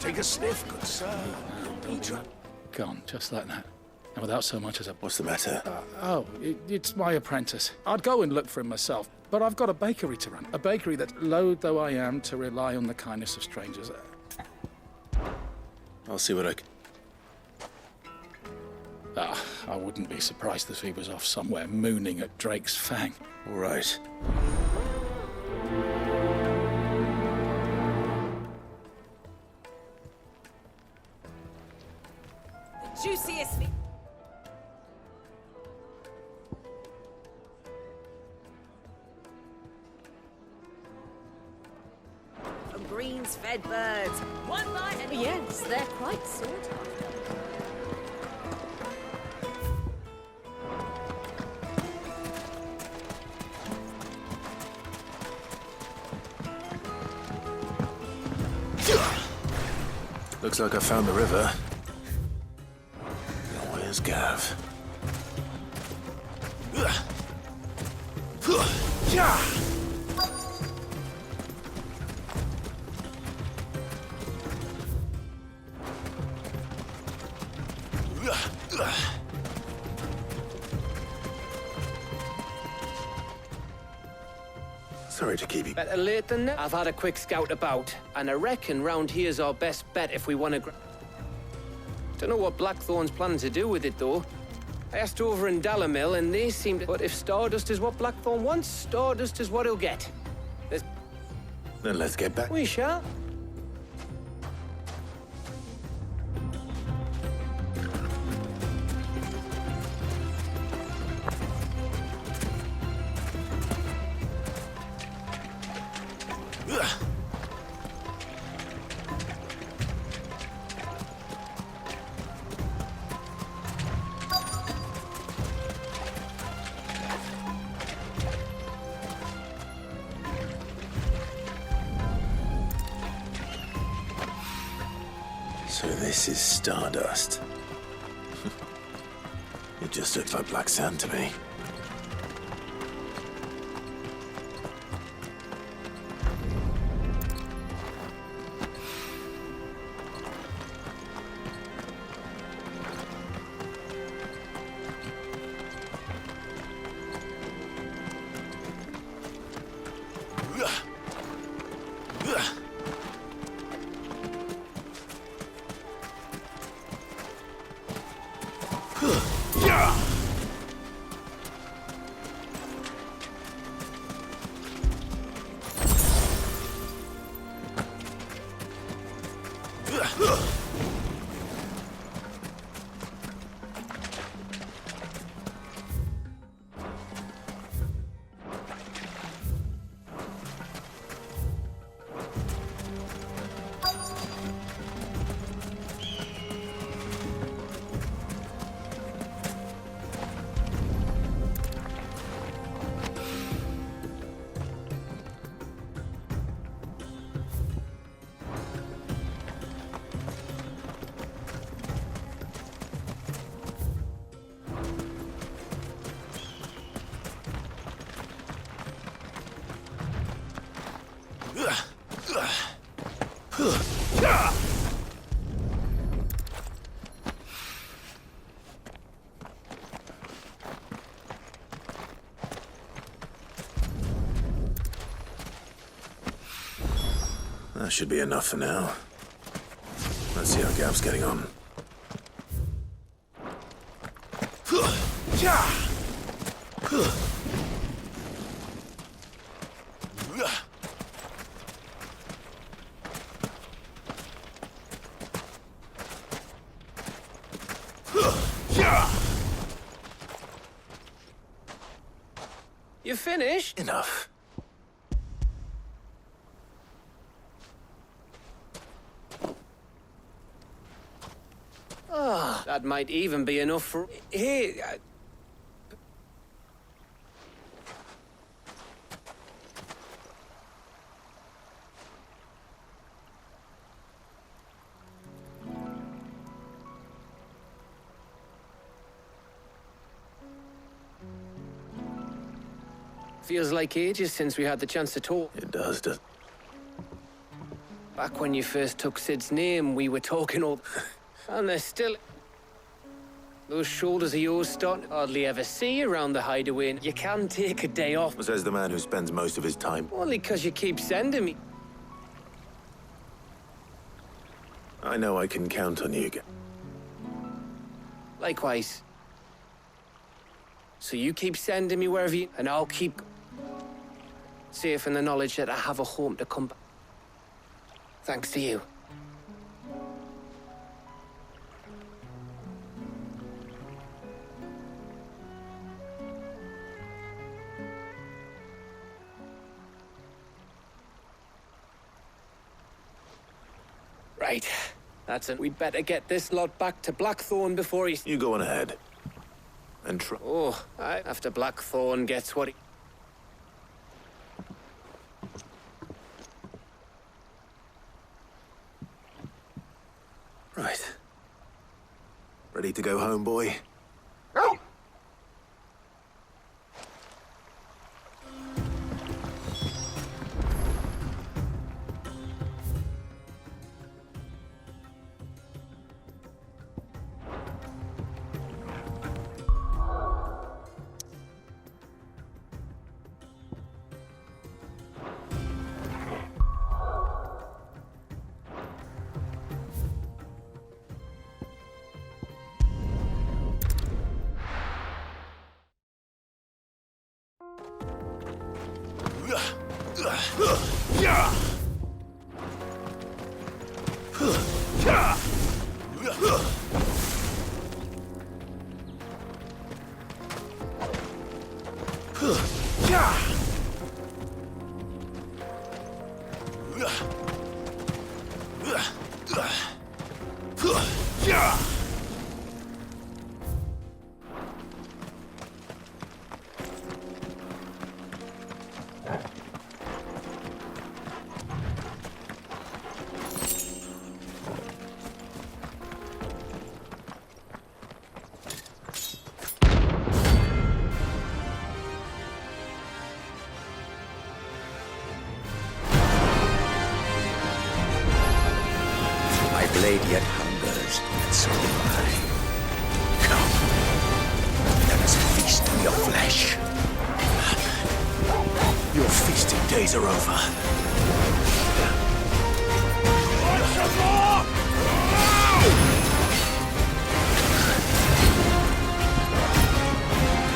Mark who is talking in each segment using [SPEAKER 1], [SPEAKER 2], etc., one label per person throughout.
[SPEAKER 1] Take a sniff, good sir.
[SPEAKER 2] Gone, just like that. And without so much as a...
[SPEAKER 1] What's the matter?
[SPEAKER 2] It's my apprentice. I'd go and look for him myself, but I've got a bakery to run. A bakery that, loath though I am to rely on the kindness of strangers.
[SPEAKER 1] I'll see what I can...
[SPEAKER 2] I wouldn't be surprised if he was off somewhere mooning at Drake's Fang.
[SPEAKER 1] All right.
[SPEAKER 3] The juiciest meat. From greens fed birds. One bite and...
[SPEAKER 4] Yes, they're quite sought after.
[SPEAKER 1] Looks like I found the river. Now where's Gav? Sorry to keep you.
[SPEAKER 5] Better late than never. I've had a quick scout about, and I reckon round here's our best bet if we want to... Don't know what Blackthorn's planning to do with it, though. I asked over in Dalamil, and they seemed... But if Stardust is what Blackthorn wants, Stardust is what he'll get.
[SPEAKER 1] Then let's get back.
[SPEAKER 5] We shall.
[SPEAKER 1] So this is Stardust. It just looks like black sand to me. That should be enough for now. Let's see how Gav's getting on.
[SPEAKER 5] You finished?
[SPEAKER 1] Enough.
[SPEAKER 5] That might even be enough for... Hey, feels like ages since we had the chance to talk.
[SPEAKER 1] It does.
[SPEAKER 5] Back when you first took Sid's name, we were talking all... And they're still... Those shoulders of yours starting to hardly ever see you around the hideaway. You can take a day off.
[SPEAKER 1] Says the man who spends most of his time.
[SPEAKER 5] Only because you keep sending me.
[SPEAKER 1] I know I can count on you.
[SPEAKER 5] Likewise. So you keep sending me wherever you... And I'll keep... safe in the knowledge that I have a home to come back. Thanks to you. Right. That's it. We'd better get this lot back to Blackthorn before he...
[SPEAKER 1] You go on ahead. And try.
[SPEAKER 5] Oh, after Blackthorn gets what he...
[SPEAKER 1] Right. Ready to go home, boy?
[SPEAKER 6] Blade yet hungers, and so do I. Come, let us feast on your flesh.
[SPEAKER 1] Your feasting days are over.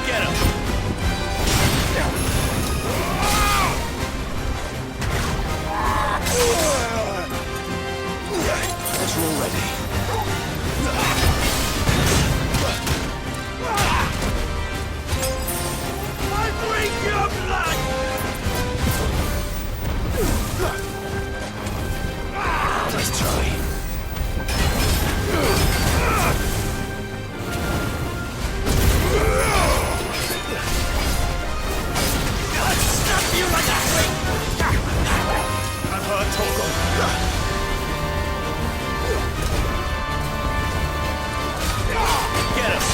[SPEAKER 1] Get him! We're all ready. I bring your blood! Let's try. I'll snap you like a swing! I've heard Torgal. Get us!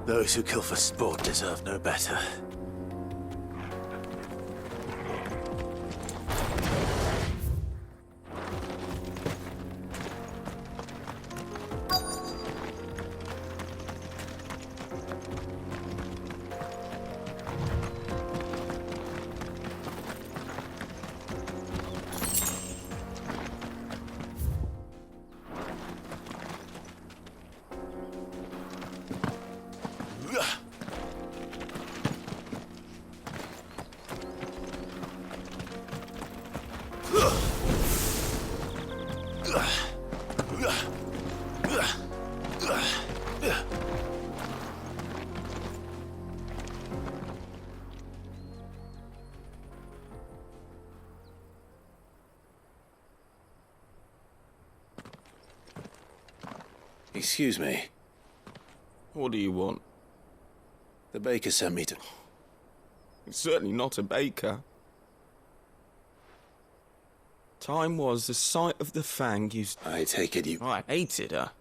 [SPEAKER 1] Those who kill for sport deserve no better. Excuse me.
[SPEAKER 7] What do you want?
[SPEAKER 1] The baker sent me to...
[SPEAKER 7] It's certainly not a baker. Time was the sight of the Fang used...
[SPEAKER 1] I take it you...
[SPEAKER 7] I hated her.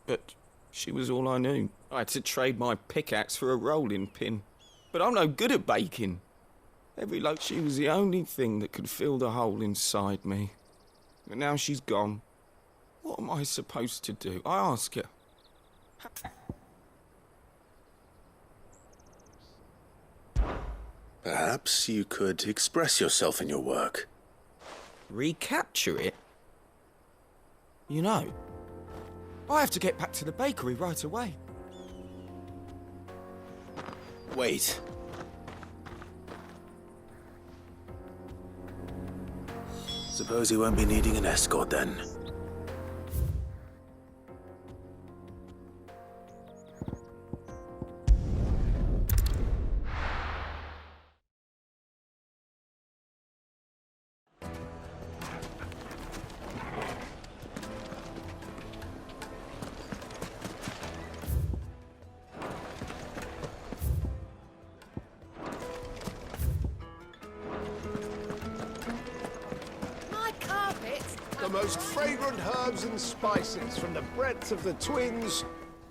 [SPEAKER 7] But she was all I knew. I had to trade my pickaxe for a rolling pin. But I'm no good at baking. Every loaf, she was the only thing that could fill the hole inside me. But now she's gone. What am I supposed to do? I ask her.
[SPEAKER 1] Perhaps you could express yourself in your work.
[SPEAKER 7] Recapture it? You know, I have to get back to the bakery right away.
[SPEAKER 1] Wait. Suppose you won't be needing an escort then.
[SPEAKER 8] The most fragrant herbs and spices from the breadth of the twins.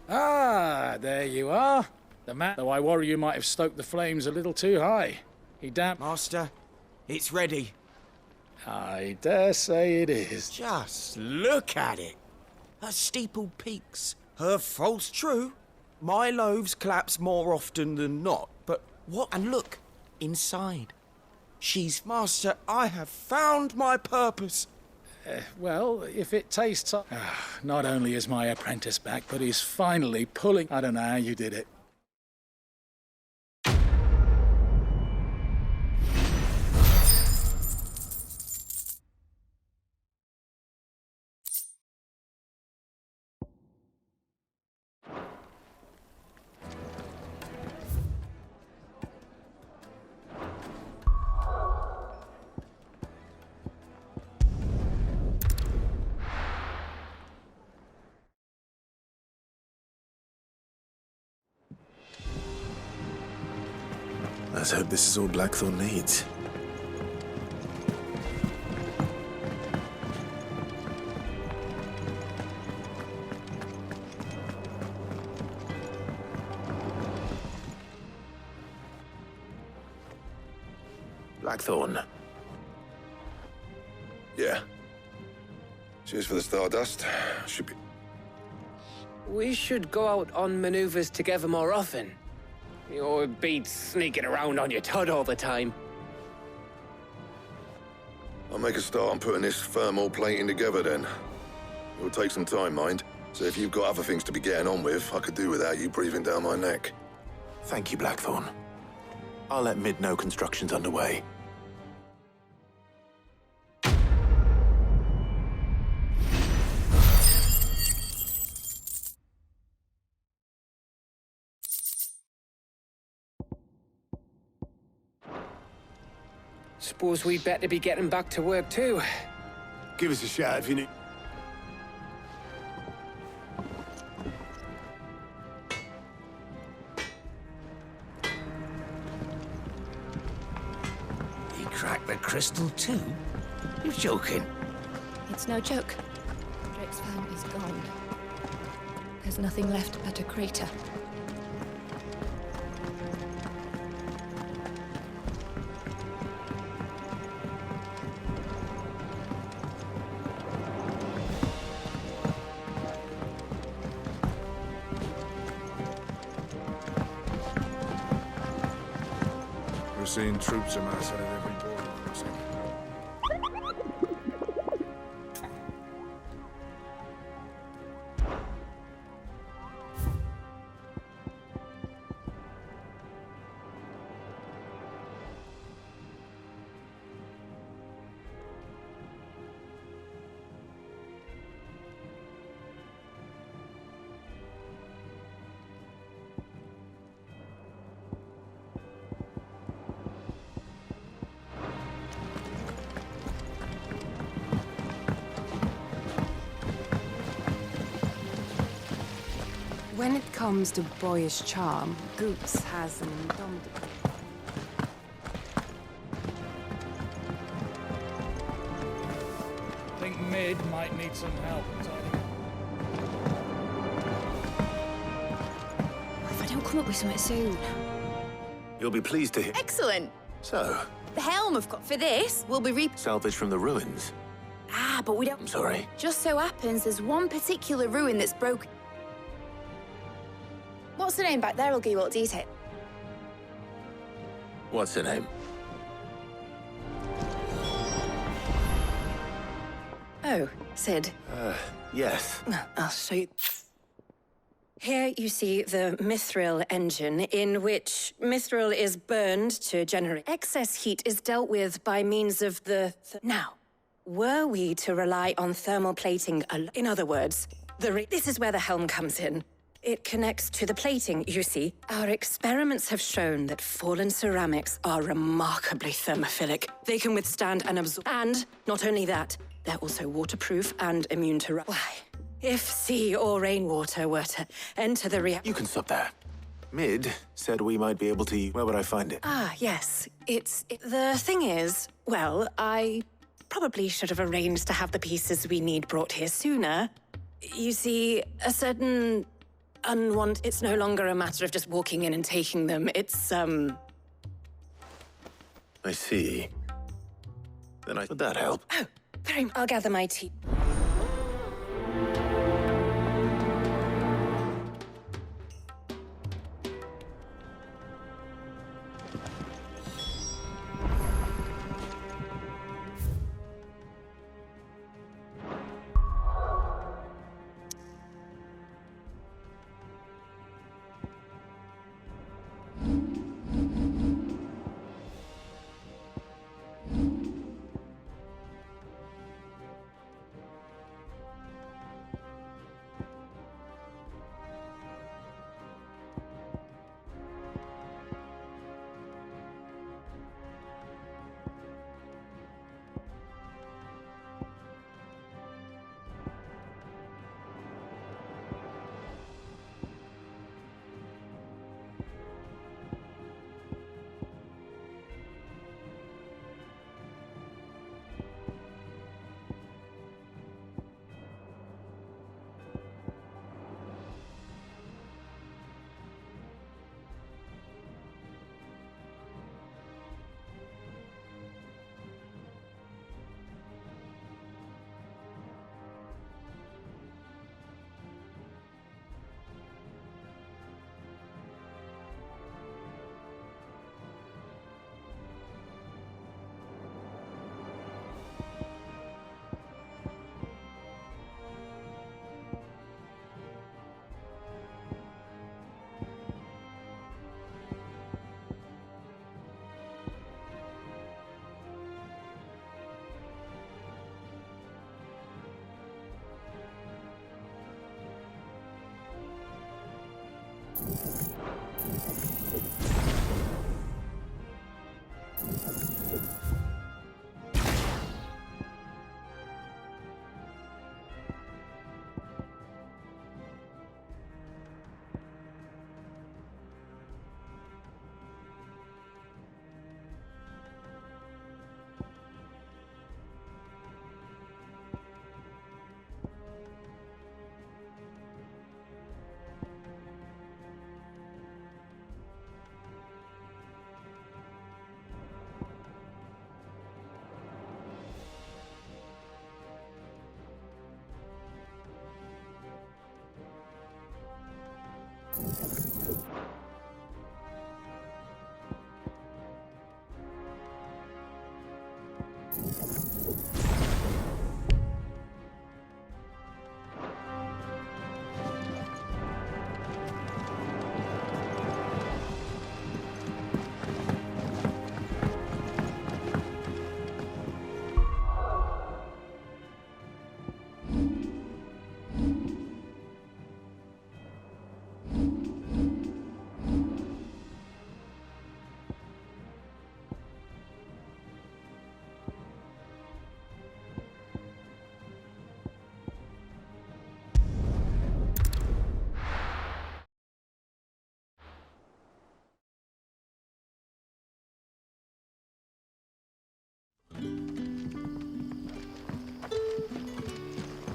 [SPEAKER 2] Ah, there you are. The man, though I worry you might have stoked the flames a little too high. He damp...
[SPEAKER 7] Master, it's ready.
[SPEAKER 2] I dare say it is.
[SPEAKER 7] Just look at it. Her steeple peaks, her false true. My loaves collapse more often than not, but what? And look, inside. She's... Master, I have found my purpose.
[SPEAKER 2] Well, if it tastes... not only is my apprentice back, but he's finally pulling... I don't know how you did it.
[SPEAKER 1] Let's hope this is all Blackthorn needs. Blackthorn.
[SPEAKER 9] Yeah. Cheers for the Stardust. Should be...
[SPEAKER 5] We should go out on maneuvers together more often. You're beat sneaking around on your tud all the time.
[SPEAKER 9] I'll make a start on putting this thermal plating together then. It'll take some time, mind. So if you've got other things to be getting on with, I could do without you breathing down my neck.
[SPEAKER 1] Thank you, Blackthorn.
[SPEAKER 10] I'll let Mid know construction's underway.
[SPEAKER 5] Suppose we'd better be getting back to work too.
[SPEAKER 8] Give us a shout if you need...
[SPEAKER 6] He cracked the crystal too? You're joking.
[SPEAKER 4] It's no joke. Drake's farm is gone. There's nothing left but a crater.
[SPEAKER 1] We're seeing troops amass at every border crossing.
[SPEAKER 11] When it comes to boyish charm, Goops has an indomitable...
[SPEAKER 2] I think Mid might need some help.
[SPEAKER 4] If I don't come up with something soon.
[SPEAKER 10] You'll be pleased to hear.
[SPEAKER 3] Excellent.
[SPEAKER 10] So,
[SPEAKER 3] The helm I've got for this will be
[SPEAKER 10] salvage from the ruins.
[SPEAKER 3] but we don't...
[SPEAKER 10] I'm sorry.
[SPEAKER 3] Just so happens there's one particular ruin that's broken. What's the name back there? I'll give you all the detail.
[SPEAKER 10] What's her name?
[SPEAKER 12] Oh, Sid.
[SPEAKER 10] Yes.
[SPEAKER 12] I'll show you. Here you see the Mithril engine, in which Mithril is burned to generate. Excess heat is dealt with by means of the... Now, were we to rely on thermal plating, in other words, this is where the helm comes in. It connects to the plating, you see. Our experiments have shown that fallen ceramics are remarkably thermophilic. They can withstand and absorb. And not only that, they're also waterproof and immune to... Why? If sea or rainwater were to enter the reactor...
[SPEAKER 10] You can stop there. Mid said we might be able to... Where would I find it?
[SPEAKER 12] Ah, yes. The thing is, well, I probably should have arranged to have the pieces we need brought here sooner. You see, a certain unwanted... It's no longer a matter of just walking in and taking them. It's,
[SPEAKER 10] I see. Then would that help?
[SPEAKER 12] Oh, I'll gather my tea.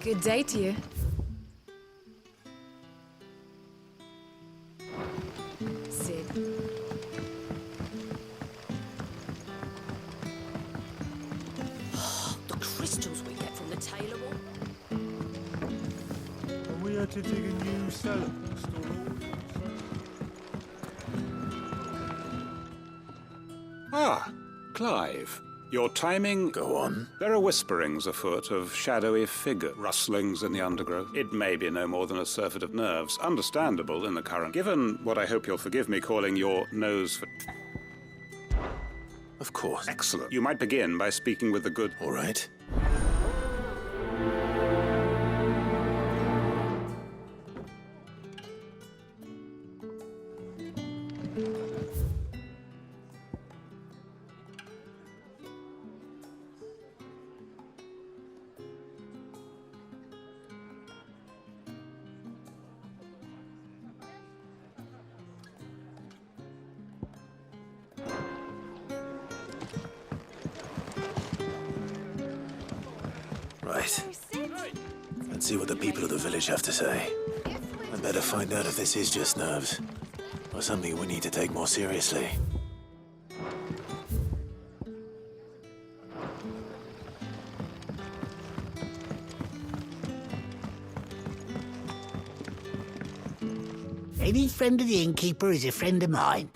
[SPEAKER 11] Good day to you. Sid.
[SPEAKER 3] The crystals we get from the Taylor Wall.
[SPEAKER 1] Are we had to dig a new cellar and store all
[SPEAKER 13] Ah, Clive. Your timing...
[SPEAKER 9] Go on.
[SPEAKER 13] There are whisperings afoot of shadowy figure rustlings in the undergrowth. It may be no more than a surfeit of nerves, understandable in the current. Given what I hope you'll forgive me calling your nose for...
[SPEAKER 10] Of course.
[SPEAKER 13] Excellent. You might begin by speaking with the good...
[SPEAKER 10] All right. Right. Let's see what the people of the village have to say. I'd better find out if this is just nerves, or something we need to take more seriously.
[SPEAKER 6] Any friend of the innkeeper is a friend of mine.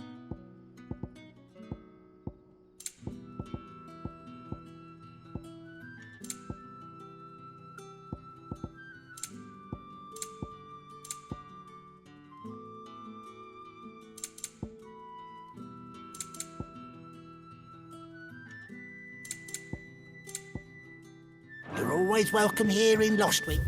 [SPEAKER 6] You're always welcome here in Lostwick.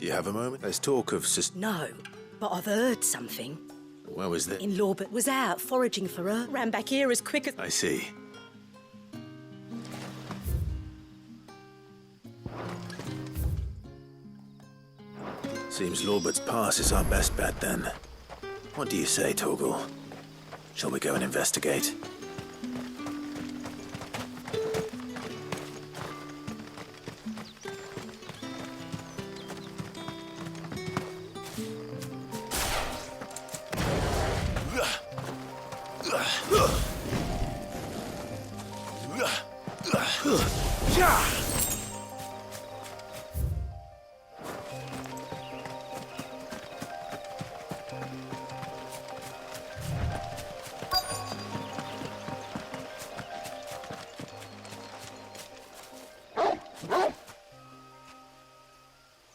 [SPEAKER 10] Do you have a moment? There's talk of
[SPEAKER 3] No, but I've heard something.
[SPEAKER 10] Where was that?
[SPEAKER 3] In Lawbert was out foraging for her. Ran back here as quick as...
[SPEAKER 10] I see. Seems Lawbert's Pass is our best bet, then. What do you say, Torgal? Shall we go and investigate?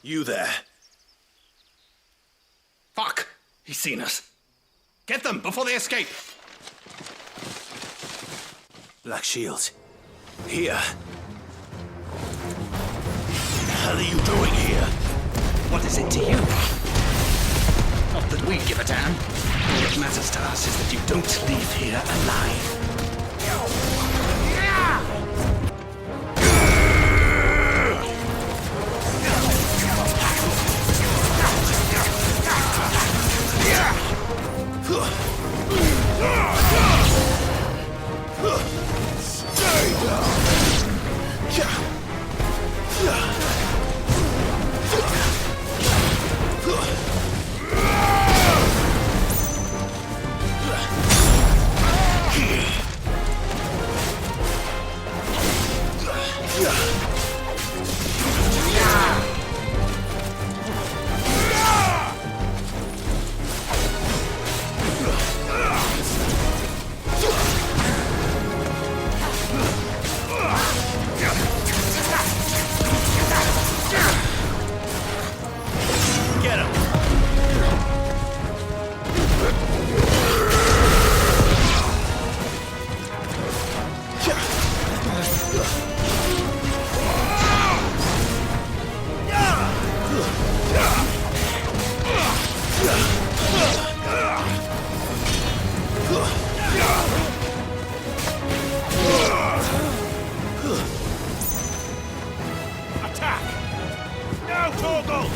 [SPEAKER 10] You there.
[SPEAKER 1] Fuck! He's seen us. Get them before they escape!
[SPEAKER 10] Black Shield. Here.
[SPEAKER 1] What the hell are you doing here? What is it to you? Not that we give a damn. What matters to us is that you don't leave here alive. Attack! Now, Torgal!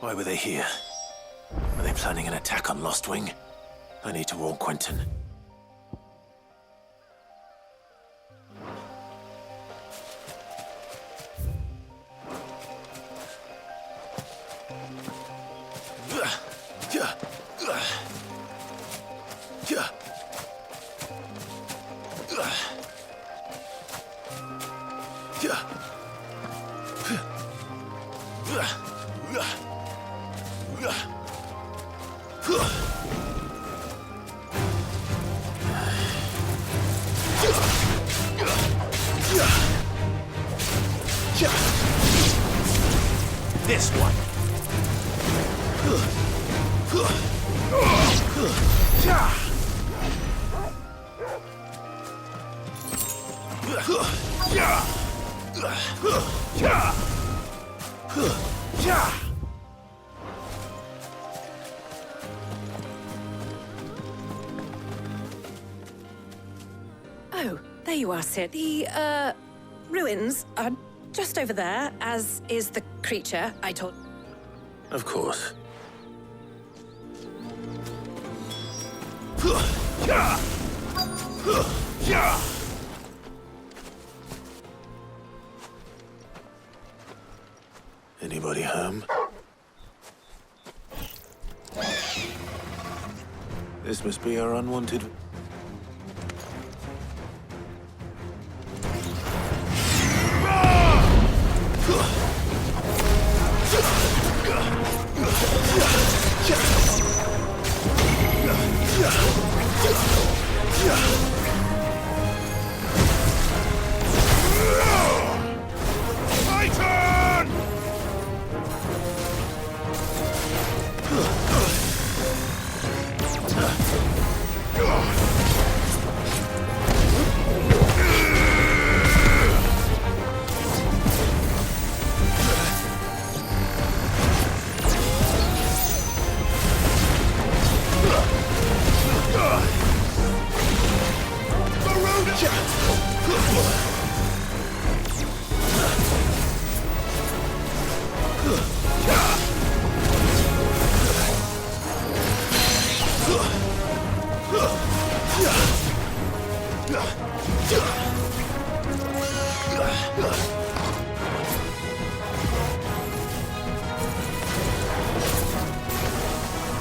[SPEAKER 10] Why were they here? Were they planning an attack on Lostwing? I need to warn Quentin. This one.
[SPEAKER 12] Oh, there you are, Cid. The, ruins are just over there, as is the creature I told...
[SPEAKER 10] Of course. Anybody home? This must be our unwanted...
[SPEAKER 1] My turn!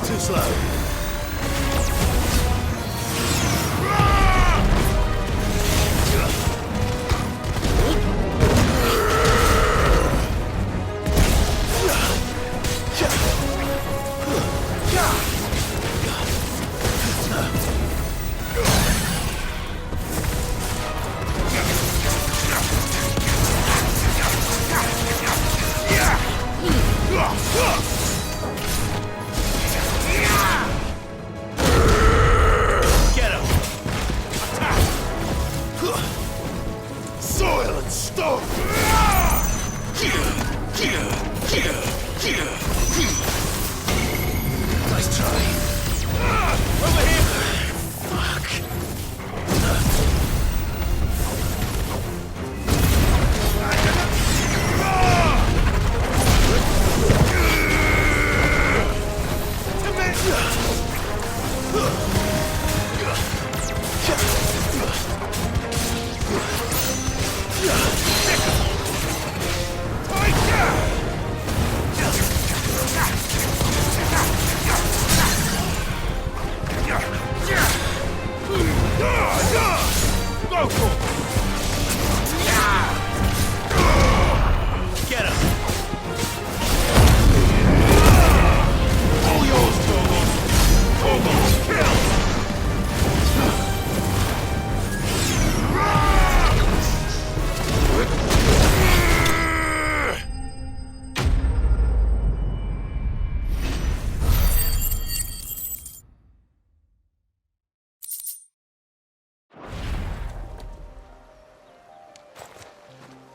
[SPEAKER 10] Too slow.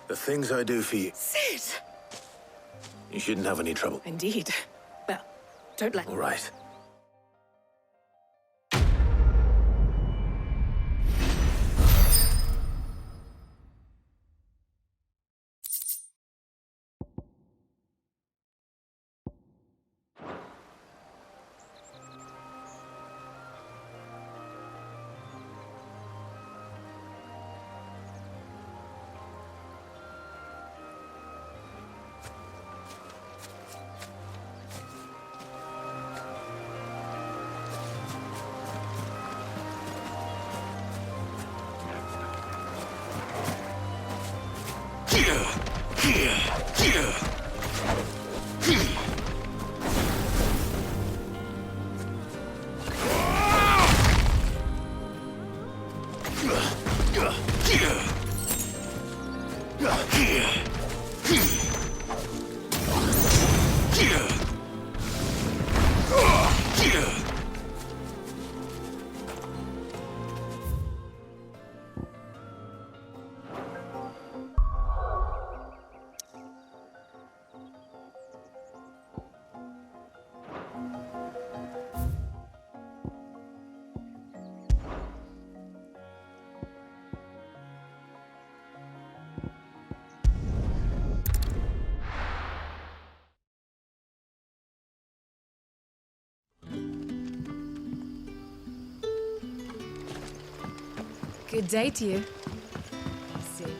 [SPEAKER 10] The things I do for you.
[SPEAKER 3] Sid!
[SPEAKER 10] You shouldn't have any trouble.
[SPEAKER 3] Indeed. Well, don't let...
[SPEAKER 10] All right.
[SPEAKER 11] Good day to you. Sid.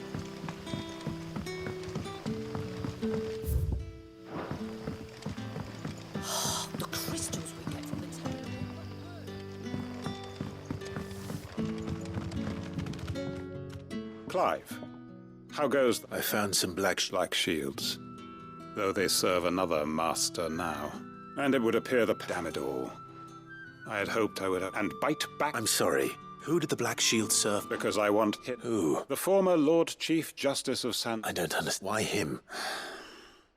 [SPEAKER 3] The crystals we get from the temple.
[SPEAKER 13] Clive, how goes...
[SPEAKER 10] I found some black
[SPEAKER 13] shields, though they serve another master now. And it would appear damn it all. I had hoped I would have... And bite back...
[SPEAKER 10] I'm sorry. Who did the Black Shield serve?
[SPEAKER 13] Because I want him.
[SPEAKER 10] Who?
[SPEAKER 13] The former Lord Chief Justice of San...
[SPEAKER 10] I don't understand. Why him?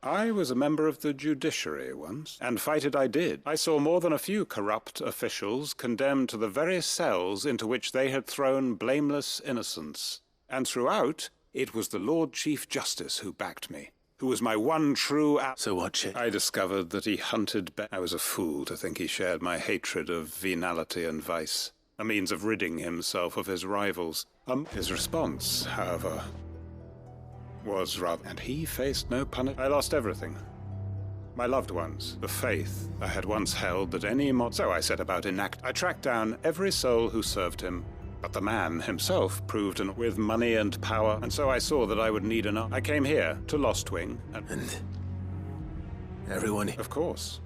[SPEAKER 13] I was a member of the judiciary once, and fight it I did. I saw more than a few corrupt officials condemned to the very cells into which they had thrown blameless innocents. And throughout, it was the Lord Chief Justice who backed me, who was my one true...
[SPEAKER 10] So what,
[SPEAKER 13] I discovered that he hunted... I was a fool to think he shared my hatred of venality and vice. A means of ridding himself of his rivals. His response, however, was rather... And he faced no punishment. I lost everything. My loved ones, the faith I had once held that any So I set about I tracked down every soul who served him, but the man himself proved with money and power, and so I saw that I would need I came here to Lostwing,
[SPEAKER 10] and everyone...
[SPEAKER 13] Of course.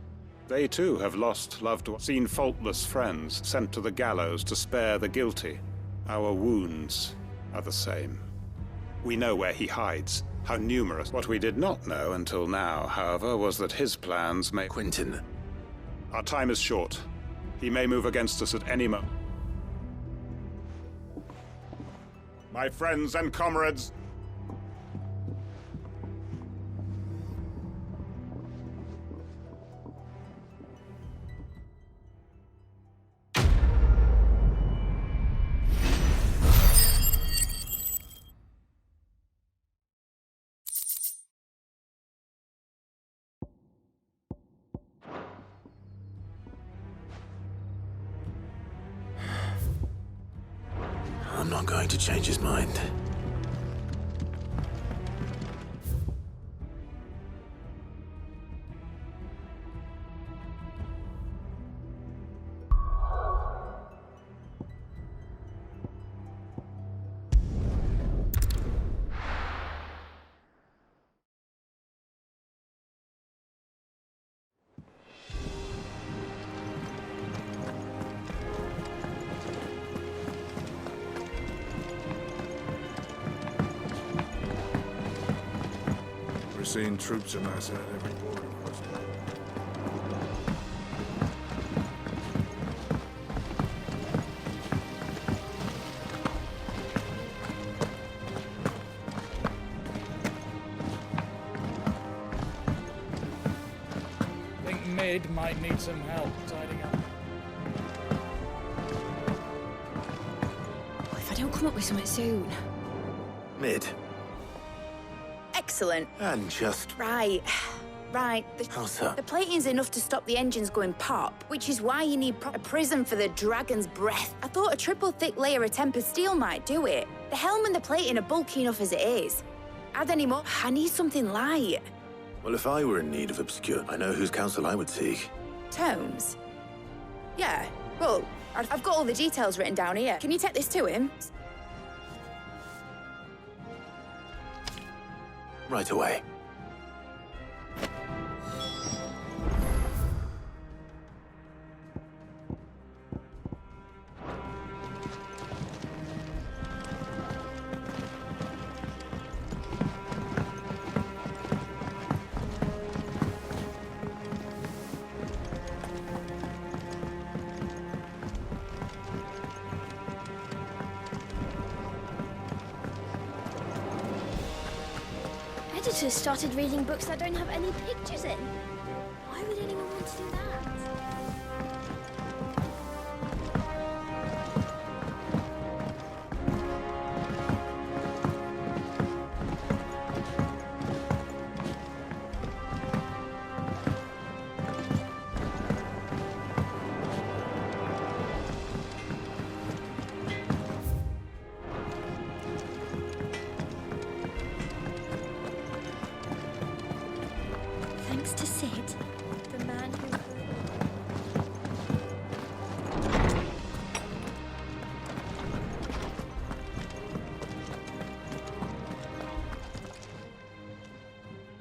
[SPEAKER 13] They too have lost loved ones, seen faultless friends sent to the gallows to spare the guilty. Our wounds are the same. We know where he hides, how numerous. What we did not know until now, however, was that his plans may...
[SPEAKER 10] Quentin.
[SPEAKER 13] Our time is short. He may move against us at any moment. My friends and comrades,
[SPEAKER 10] I'm not going to change his mind.
[SPEAKER 14] We're seeing troops amass at every border crossing.
[SPEAKER 2] Think Mid might need some help tidying up.
[SPEAKER 4] If I don't come up with something soon.
[SPEAKER 10] Mid.
[SPEAKER 3] excellent.
[SPEAKER 10] And just...
[SPEAKER 3] Right. Right.
[SPEAKER 10] How's that?
[SPEAKER 3] The plating's enough to stop the engines going pop, which is why you need a prism for the dragon's breath. I thought a triple thick layer of tempered steel might do it. The helm and the plating are bulky enough as it is. Add any more? I need something light.
[SPEAKER 10] Well, if I were in need of obscure, I know whose counsel I would seek.
[SPEAKER 3] Tomes? Yeah. Well, I've got all the details written down here. Can you take this to him?
[SPEAKER 10] Right away.
[SPEAKER 15] Editors started reading books that don't have any pictures in. Why would anyone want to do that? Thanks to Sid, the man who...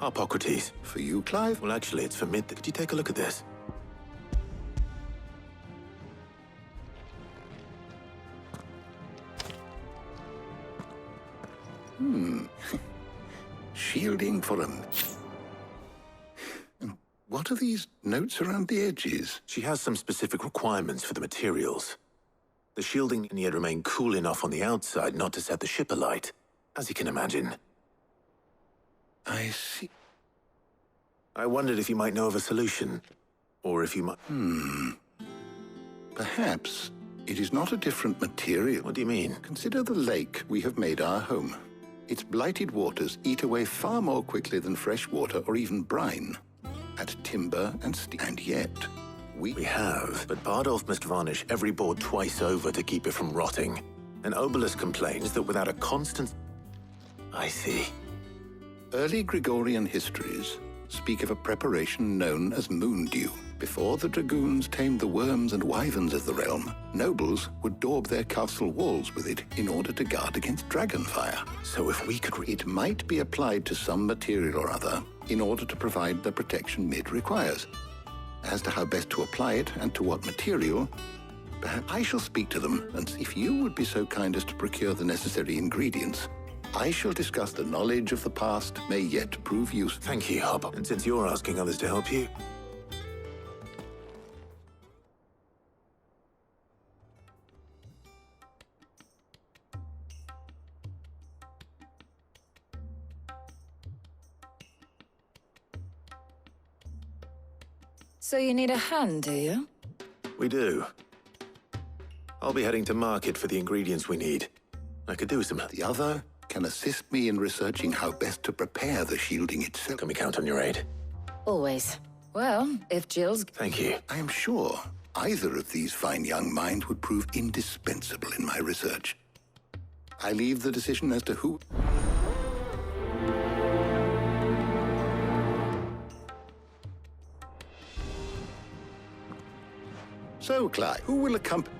[SPEAKER 10] Hippocrates.
[SPEAKER 8] For you, Clive?
[SPEAKER 10] Well, actually, it's for Mid. Could you take a look at this?
[SPEAKER 8] Shielding for them. What are these notes around the edges?
[SPEAKER 10] She has some specific requirements for the materials. The shielding need to remain cool enough on the outside not to set the ship alight, as you can imagine.
[SPEAKER 8] I see.
[SPEAKER 10] I wondered if you might know of a solution, or if you might...
[SPEAKER 8] Perhaps it is not a different material.
[SPEAKER 10] What do you mean?
[SPEAKER 8] Consider the lake we have made our home. Its blighted waters eat away far more quickly than fresh water or even brine. At timber and steel. And yet, we have.
[SPEAKER 10] But Bardolph must varnish every board twice over to keep it from rotting. And Obelus complains that without a constant... I see.
[SPEAKER 8] Early Gregorian histories speak of a preparation known as moondew. Before the dragoons tamed the worms and wyverns of the realm, nobles would daub their castle walls with it in order to guard against dragonfire.
[SPEAKER 10] So if we could...
[SPEAKER 8] It might be applied to some material or other in order to provide the protection Mid requires. As to how best to apply it and to what material, perhaps I shall speak to them, and if you would be so kind as to procure the necessary ingredients, I shall discuss the knowledge of the past may yet prove useful.
[SPEAKER 10] Thank you, Hub. And since you're asking others to help you...
[SPEAKER 16] So you need a hand, do you?
[SPEAKER 10] We do. I'll be heading to market for the ingredients we need. I could do with some...
[SPEAKER 8] The other can assist me in researching how best to prepare the shielding itself.
[SPEAKER 10] Can we count on your aid?
[SPEAKER 16] Always. Well, if Jill's...
[SPEAKER 10] Thank you.
[SPEAKER 8] I am sure either of these fine young minds would prove indispensable in my research. I leave the decision as to who... So, Clive, who will accompany...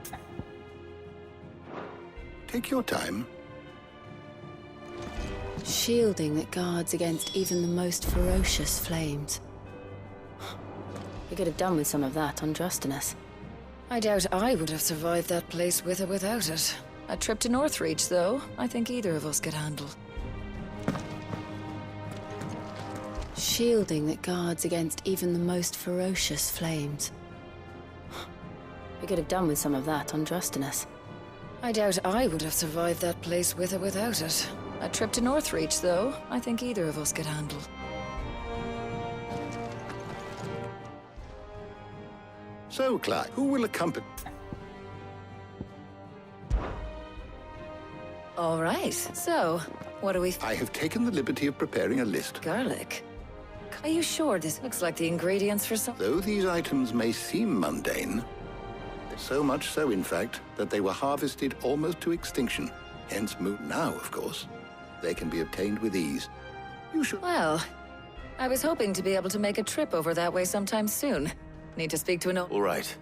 [SPEAKER 8] Take your time.
[SPEAKER 11] Shielding that guards against even the most ferocious flames. We could have done with some of that on Drustinus.
[SPEAKER 16] I doubt I would have survived that place with or without it. A trip to Northreach, though, I think either of us could handle.
[SPEAKER 11] Shielding that guards against even the most ferocious flames. We could have done with some of that on Drustinus.
[SPEAKER 16] I doubt I would have survived that place with or without it. A trip to Northreach, though, I think either of us could handle.
[SPEAKER 8] So, Clive, who will accompany...
[SPEAKER 16] All right. So, what do we...
[SPEAKER 8] I have taken the liberty of preparing a list.
[SPEAKER 16] Garlic? Are you sure this looks like the ingredients for some...
[SPEAKER 8] Though these items may seem mundane, so much so, in fact, that they were harvested almost to extinction. Hence, now, of course, they can be obtained with ease. You should...
[SPEAKER 16] Well, I was hoping to be able to make a trip over that way sometime soon. Need to speak to an...
[SPEAKER 10] All right.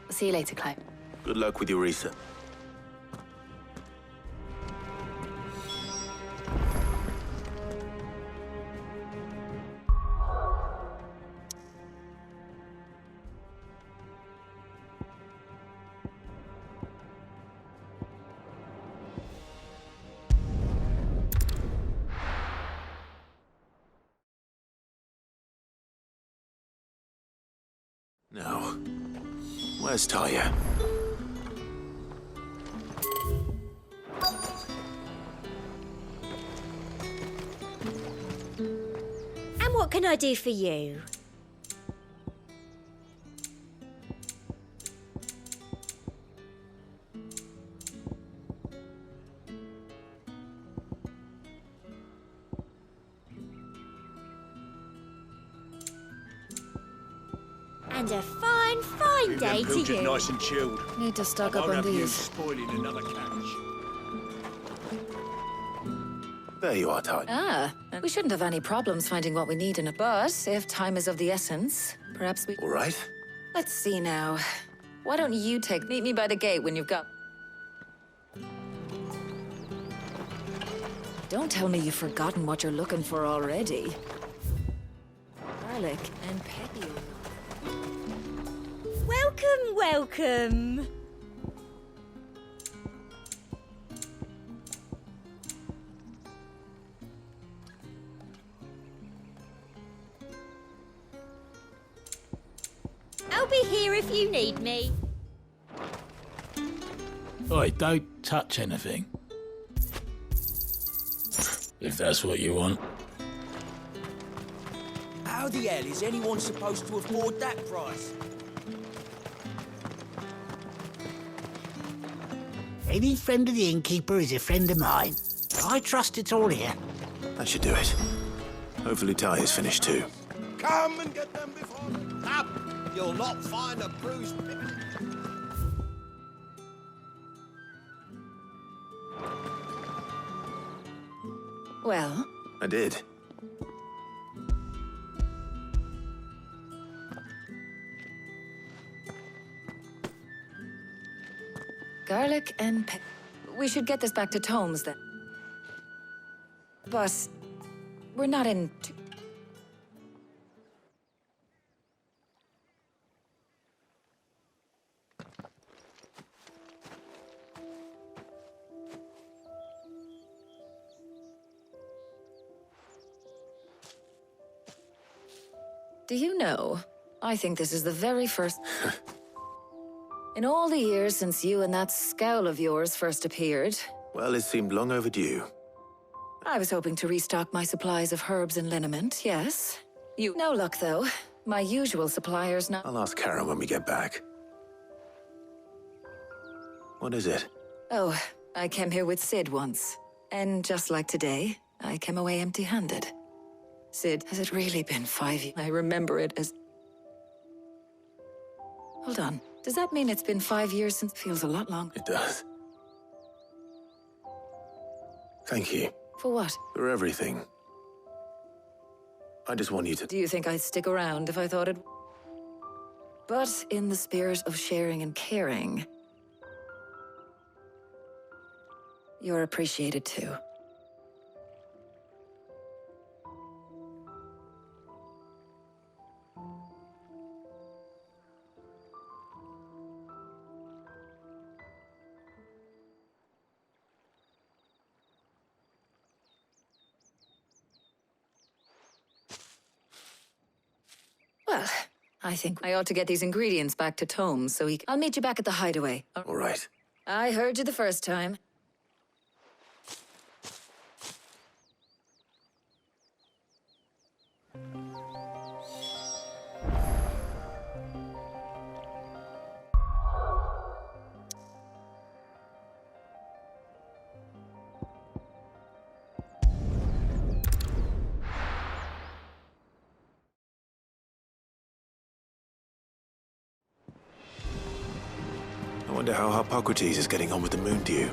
[SPEAKER 11] See you later, Clive.
[SPEAKER 10] Good luck with your research. Now, where's Talia?
[SPEAKER 15] And what can I do for you? And a fine, fine day to you.
[SPEAKER 1] Nice and chilled.
[SPEAKER 16] Need to stock up
[SPEAKER 1] won't
[SPEAKER 16] on
[SPEAKER 1] have you
[SPEAKER 16] these.
[SPEAKER 1] spoiling another catch.
[SPEAKER 10] There you are, Talia.
[SPEAKER 16] Ah, we shouldn't have any problems finding what we need in a... But if time is of the essence, perhaps we...
[SPEAKER 10] All right.
[SPEAKER 16] Let's see now. Why don't you meet me by the gate when you've got... Don't tell me you've forgotten what you're looking for already. Garlic and peppy.
[SPEAKER 15] Welcome, welcome. I'll be here if you need me.
[SPEAKER 2] Oi, don't touch anything. If that's what you want.
[SPEAKER 6] How the hell is anyone supposed to afford that price?
[SPEAKER 17] Any friend of the innkeeper is a friend of mine. I trust it's all here.
[SPEAKER 10] That should do it. Hopefully Talia's finished too.
[SPEAKER 6] Come and get them before up. You'll not find a bruised pippin.
[SPEAKER 16] Well?
[SPEAKER 10] I did.
[SPEAKER 16] Garlic and pep... We should get this back to Tomes, then. But... we're not in... Do you know, I think this is the very first... In all the years since you and that scowl of yours first appeared...
[SPEAKER 10] Well, it seemed long overdue.
[SPEAKER 16] I was hoping to restock my supplies of herbs and liniment, yes. No luck, though. My usual suppliers now...
[SPEAKER 10] I'll ask Karen when we get back. What is it?
[SPEAKER 16] Oh, I came here with Sid once. And just like today, I came away empty-handed. Sid, has it really been 5 years? I remember it as... Hold on. Does that mean it's been 5 years since... Feels a lot long.
[SPEAKER 10] It does. Thank you.
[SPEAKER 16] For what?
[SPEAKER 10] For everything. I just want you to...
[SPEAKER 16] Do you think I'd stick around if I thought it... But in the spirit of sharing and caring... You're appreciated too. Well, I think I ought to get these ingredients back to Tomes so I'll meet you back at the hideaway.
[SPEAKER 10] All right.
[SPEAKER 16] I heard you the first time.
[SPEAKER 10] Wonder how Harpocrates is getting on with the moon dew.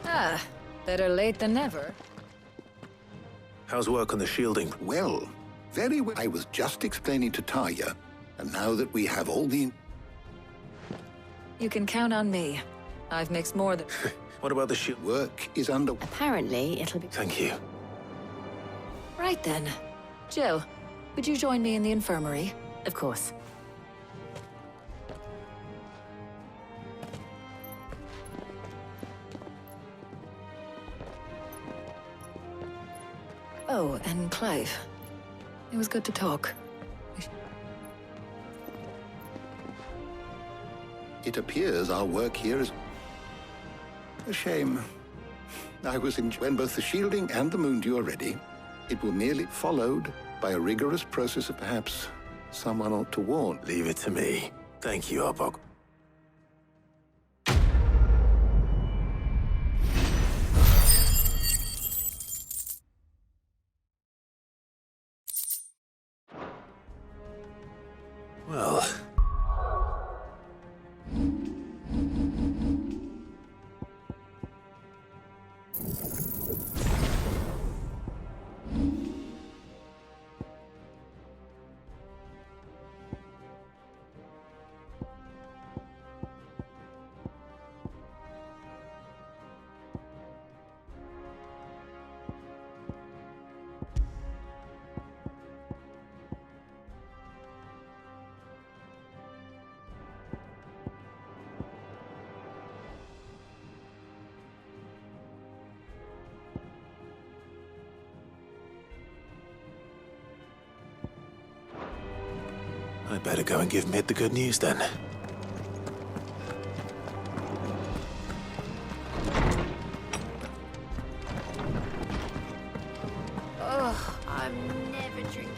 [SPEAKER 16] Ah, better late than never.
[SPEAKER 10] How's work on the shielding?
[SPEAKER 8] Well, very well. I was just explaining to Tarja, and now that we have all the...
[SPEAKER 16] You can count on me. I've mixed more than...
[SPEAKER 10] What about the shield?
[SPEAKER 8] Work is under...
[SPEAKER 11] Apparently, it'll be...
[SPEAKER 10] Thank you.
[SPEAKER 16] Right then. Jill, would you join me in the infirmary?
[SPEAKER 11] Of course.
[SPEAKER 16] Oh, and Clive. It was good to talk.
[SPEAKER 8] It appears our work here is... a shame. I was in... When both the shielding and the moon dew are ready, it will merely followed by a rigorous process of perhaps someone ought to warn.
[SPEAKER 10] Leave it to me. Thank you, Harpoc. Well... I'd better go and give Mid the good news then.
[SPEAKER 15] Ugh, I'm never drinking.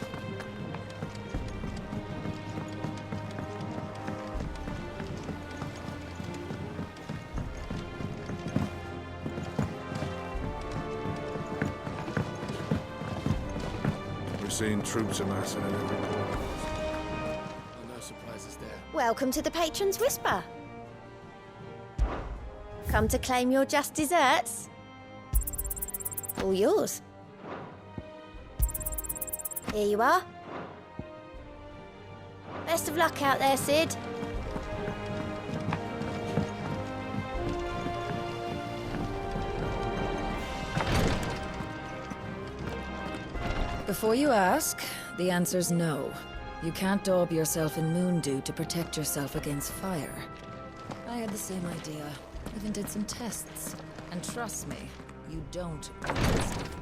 [SPEAKER 14] We're seeing troops amassing at every corner.
[SPEAKER 15] Welcome to the Patron's Whisper. Come to claim your just desserts? All yours. Here you are. Best of luck out there, Sid.
[SPEAKER 16] Before you ask, the answer's no. You can't daub yourself in moon dew to protect yourself against fire. I had the same idea. Even did some tests. And trust me, you don't want this stuff.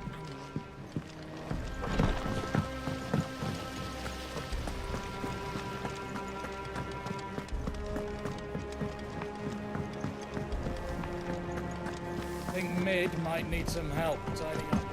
[SPEAKER 2] I think Mid might need some help tidying up.